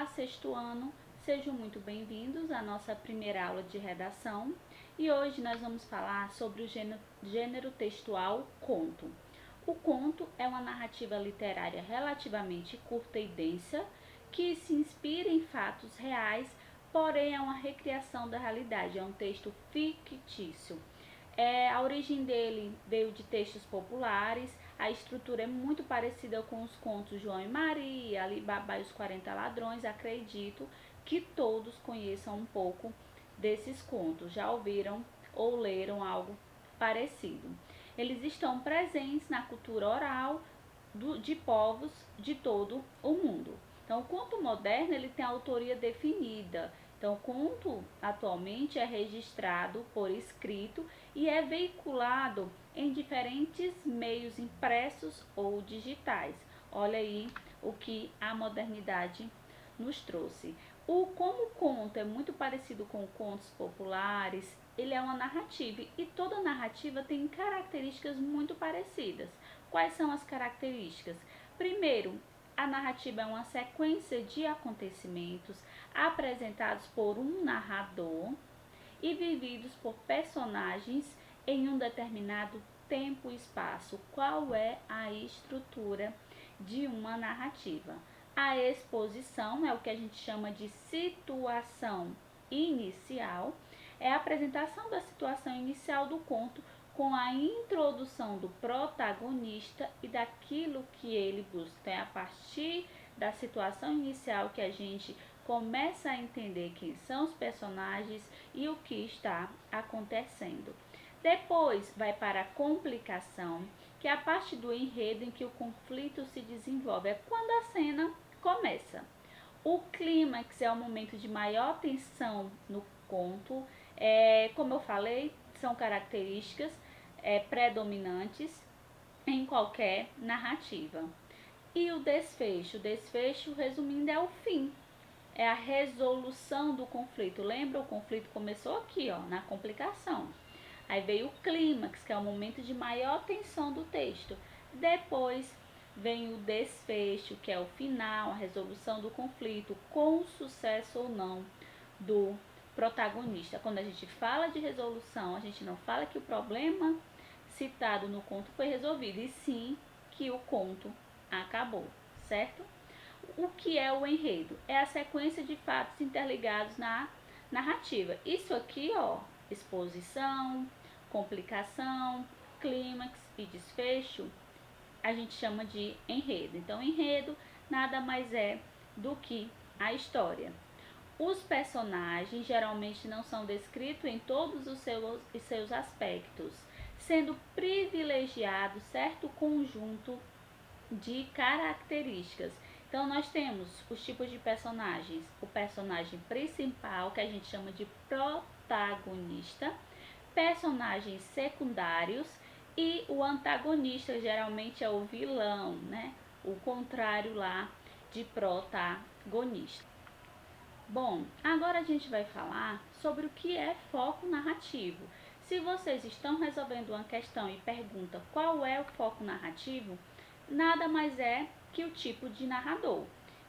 Olá, sexto ano, sejam muito bem-vindos à nossa primeira aula de redação e hoje nós vamos falar sobre o gênero textual conto. O conto é uma narrativa literária relativamente curta e densa que se inspira em fatos reais, porém é uma recriação da realidade, é um texto fictício. A origem dele veio de textos populares, a estrutura é muito parecida com os contos João e Maria, Ali Babá e os 40 Ladrões. Acredito que todos conheçam um pouco desses contos, já ouviram ou leram algo parecido. Eles estão presentes na cultura oral de povos de todo o mundo. Então, o conto moderno ele tem autoria definida. Então, o conto atualmente é registrado por escrito e é veiculado em diferentes meios impressos ou digitais. Olha aí o que a modernidade nos trouxe. Como o conto é muito parecido com contos populares, ele é uma narrativa e toda narrativa tem características muito parecidas. Quais são as características? Primeiro, a narrativa é uma sequência de acontecimentos apresentados por um narrador e vividos por personagens em um determinado tempo e espaço. Qual é a estrutura de uma narrativa? A exposição é o que a gente chama de situação inicial, é a apresentação da situação inicial do conto com a introdução do protagonista e daquilo que ele busca. É a partir da situação inicial que a gente começa a entender quem são os personagens e o que está acontecendo. Depois vai para a complicação, que é a parte do enredo em que o conflito se desenvolve. É quando a cena começa. O clímax é o momento de maior tensão no conto. Como eu falei, são características predominantes em qualquer narrativa. E o desfecho, resumindo, é o fim. É a resolução do conflito. Lembra? O conflito começou aqui, ó, na complicação. Aí veio o clímax, que é o momento de maior tensão do texto. Depois vem o desfecho, que é o final, a resolução do conflito, com sucesso ou não do protagonista. Quando a gente fala de resolução, a gente não fala que o problema citado no conto foi resolvido, e sim que o conto acabou, certo? O que é o enredo? É a sequência de fatos interligados na narrativa. Isso aqui, ó, exposição, complicação, clímax e desfecho, a gente chama de enredo. Então, enredo nada mais é do que a história. Os personagens geralmente não são descritos em todos os seus aspectos, sendo privilegiado certo conjunto de características. Então, nós temos os tipos de personagens. O personagem principal, que a gente chama de protagonista, personagens secundários e o antagonista, geralmente é o vilão, né? O contrário lá de protagonista. Bom, agora a gente vai falar sobre o que é foco narrativo. Se vocês estão resolvendo uma questão e perguntam qual é o foco narrativo, nada mais é que o tipo de narrador.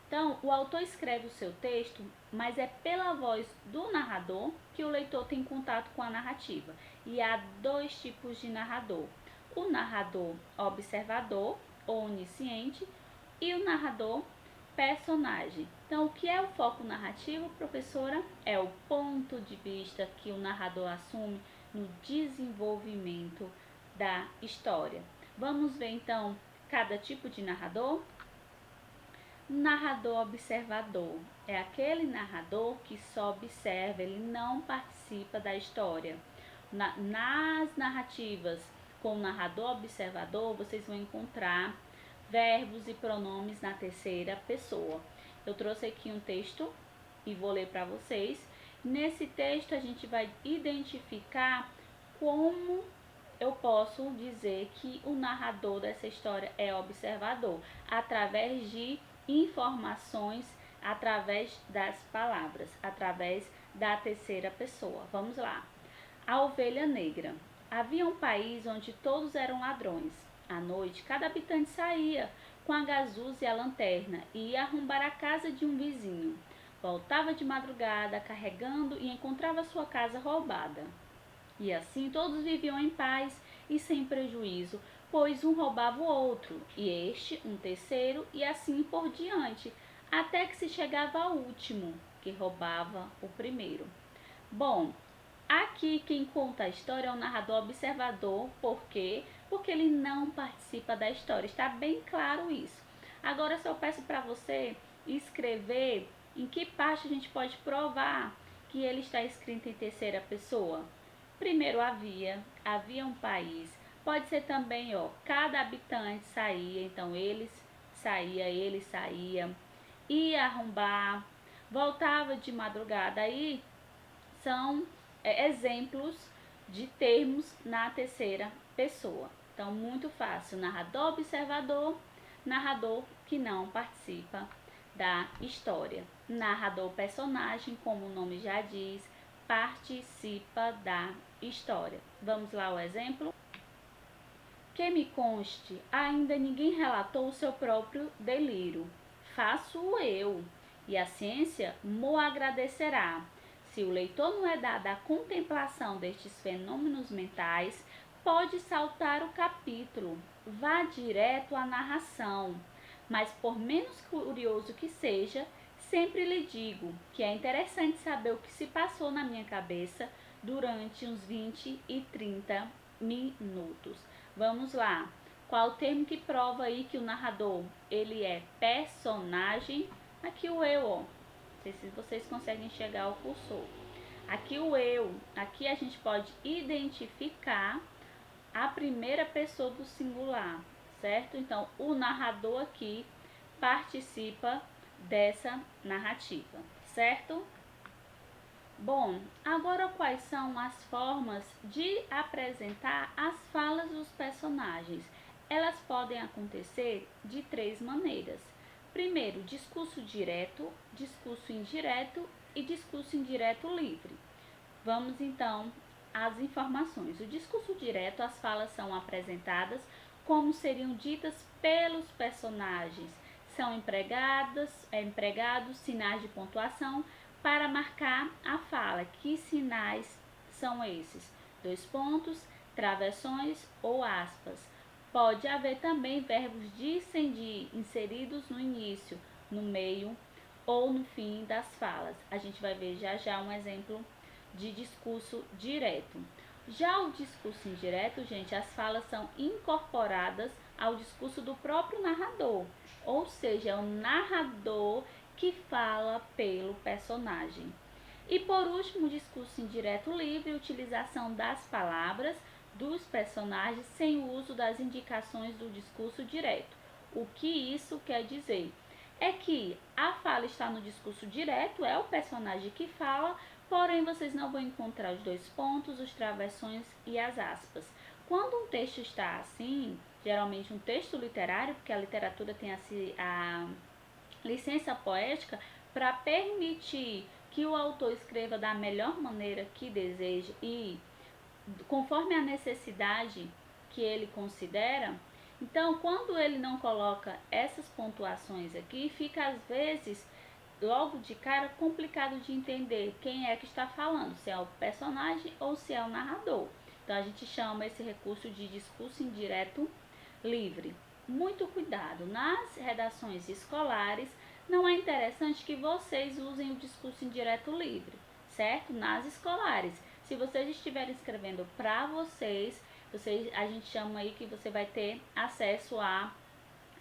Então, o autor escreve o seu texto, mas é pela voz do narrador que o leitor tem contato com a narrativa. E há dois tipos de narrador: o narrador observador ou onisciente e o narrador personagem. Então, o que é o foco narrativo, professora? É o ponto de vista que o narrador assume no desenvolvimento da história. Vamos ver então cada tipo de narrador? Narrador observador é aquele narrador que só observa, ele não participa da história. Nas narrativas com o narrador observador, vocês vão encontrar verbos e pronomes na terceira pessoa. Eu trouxe aqui um texto e vou ler para vocês. Nesse texto a gente vai identificar como eu posso dizer que o narrador dessa história é observador, através de informações, através das palavras, através da terceira pessoa. Vamos lá. A ovelha negra. Havia um país onde todos eram ladrões. À noite, cada habitante saía com a gazuza e a lanterna e ia arrombar a casa de um vizinho. Voltava de madrugada carregando e encontrava sua casa roubada. E assim todos viviam em paz e sem prejuízo, pois um roubava o outro, e este um terceiro, e assim por diante, até que se chegava ao último, que roubava o primeiro. Bom, aqui quem conta a história é o narrador observador, por quê? Porque ele não participa da história, está bem claro isso. Agora só peço para você escrever em que parte a gente pode provar que ele está escrito em terceira pessoa. Primeiro havia um país. Pode ser também, ó, cada habitante saía, então ele saía, ia arrombar, voltava de madrugada. Aí são exemplos de termos na terceira pessoa. Então, muito fácil. Narrador observador, narrador que não participa da história. Narrador personagem, como o nome já diz, participa da história. Vamos lá o exemplo? Que me conste, ainda ninguém relatou o seu próprio delírio. Faço eu, e a ciência mo agradecerá. Se o leitor não é dado à contemplação destes fenômenos mentais, pode saltar o capítulo, vá direto à narração. Mas por menos curioso que seja, sempre lhe digo que é interessante saber o que se passou na minha cabeça durante uns 20 e 30 minutos. Vamos lá. Qual o termo que prova aí que o narrador, ele é personagem? Aqui o eu, ó. Não sei se vocês conseguem enxergar o cursor. Aqui o eu, aqui a gente pode identificar a primeira pessoa do singular, certo? Então, o narrador aqui participa dessa narrativa, certo? Bom, agora quais são as formas de apresentar as falas dos personagens? Elas podem acontecer de três maneiras. Primeiro, discurso direto, discurso indireto e discurso indireto livre. Vamos então às informações. O discurso direto, as falas são apresentadas como seriam ditas pelos personagens. São empregados sinais de pontuação para marcar a fala. Que sinais são esses? 2 pontos, travessões ou aspas. Pode haver também verbos discendir inseridos no início, no meio ou no fim das falas. A gente vai ver já já um exemplo de discurso direto. Já o discurso indireto, gente, as falas são incorporadas ao discurso do próprio narrador, ou seja, é o narrador que fala pelo personagem. E por último, o discurso indireto livre, utilização das palavras dos personagens sem o uso das indicações do discurso direto. O que isso quer dizer? É que a fala está no discurso direto, é o personagem que fala, porém vocês não vão encontrar os 2 pontos, os travessões e as aspas. Quando um texto está assim, geralmente um texto literário, porque a literatura tem a licença poética para permitir que o autor escreva da melhor maneira que deseja e conforme a necessidade que ele considera. Então, quando ele não coloca essas pontuações aqui, fica às vezes, logo de cara, complicado de entender quem é que está falando, se é o personagem ou se é o narrador. Então, a gente chama esse recurso de discurso indireto livre. Muito cuidado, nas redações escolares, não é interessante que vocês usem o discurso indireto livre, certo? Nas escolares. Se vocês estiverem escrevendo para vocês, a gente chama aí que você vai ter acesso à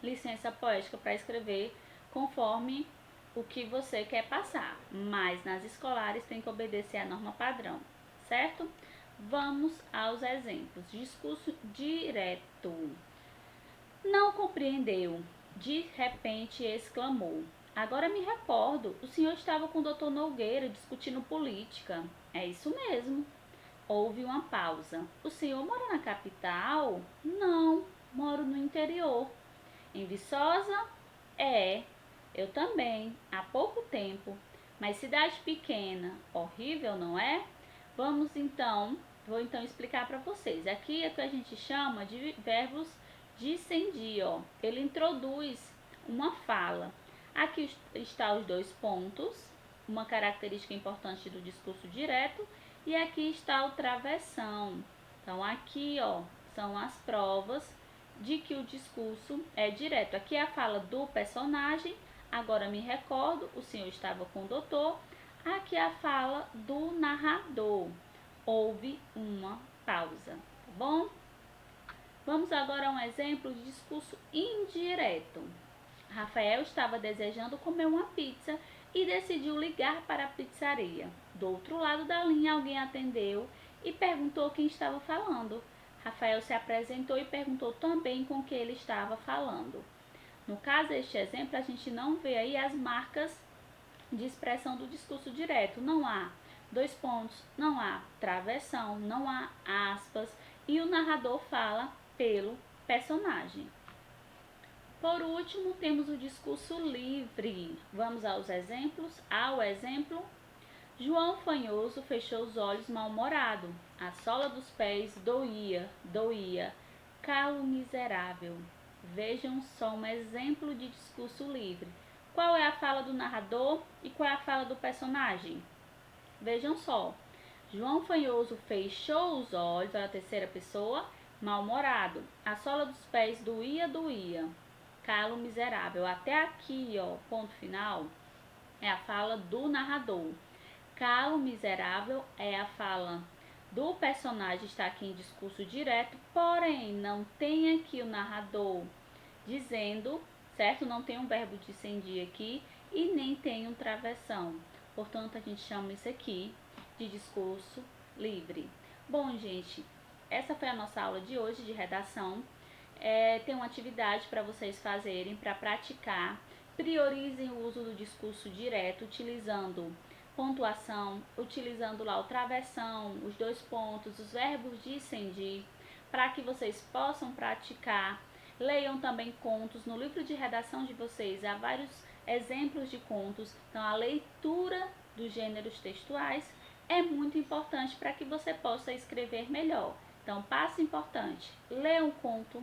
licença poética para escrever conforme o que você quer passar. Mas nas escolares tem que obedecer à norma padrão, certo? Vamos aos exemplos. Discurso direto. Não compreendeu. De repente exclamou. Agora me recordo, o senhor estava com o doutor Nogueira discutindo política. É isso mesmo. Houve uma pausa. O senhor mora na capital? Não, moro no interior. Em Viçosa? É, eu também, há pouco tempo. Mas cidade pequena, horrível, não é? Vou então explicar para vocês. Aqui é o que a gente chama de verbos dicendia, ó. Ele introduz uma fala. Aqui está os dois pontos, uma característica importante do discurso direto, e aqui está o travessão. Então, aqui, ó, são as provas de que o discurso é direto. Aqui é a fala do personagem, agora me recordo, o senhor estava com o doutor. Aqui é a fala do narrador, houve uma pausa, tá bom? Vamos agora a um exemplo de discurso indireto. Rafael estava desejando comer uma pizza e decidiu ligar para a pizzaria. Do outro lado da linha, alguém atendeu e perguntou quem estava falando. Rafael se apresentou e perguntou também com quem ele estava falando. No caso deste exemplo, a gente não vê aí as marcas de expressão do discurso direto. Não há dois pontos, não há travessão, não há aspas e o narrador fala pelo personagem. Por último, temos o discurso livre. Vamos aos exemplos. Ao exemplo, João Fanhoso fechou os olhos mal-humorado. A sola dos pés doía, doía. Calo miserável. Vejam só um exemplo de discurso livre. Qual é a fala do narrador e qual é a fala do personagem? Vejam só. João Fanhoso fechou os olhos, é a terceira pessoa, mal-humorado. A sola dos pés doía, doía. Calo miserável. Até aqui, ó, ponto final, é a fala do narrador. Calo miserável é a fala do personagem, está aqui em discurso direto, porém não tem aqui o narrador dizendo, certo? Não tem um verbo dicendir aqui e nem tem um travessão. Portanto, a gente chama isso aqui de discurso livre. Bom, gente, essa foi a nossa aula de hoje de redação. Tem uma atividade para vocês fazerem, para praticar. Priorizem o uso do discurso direto, utilizando pontuação, utilizando lá o travessão, os dois pontos, os verbos dicendir, para que vocês possam praticar. Leiam também contos. No livro de redação de vocês há vários exemplos de contos. Então, a leitura dos gêneros textuais é muito importante para que você possa escrever melhor. Então, passo importante: ler um conto,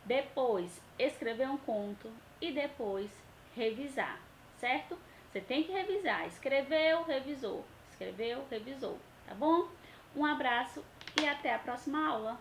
depois escrever um conto e depois revisar, certo? Você tem que revisar. Escreveu, revisou. Escreveu, revisou, tá bom? Um abraço e até a próxima aula.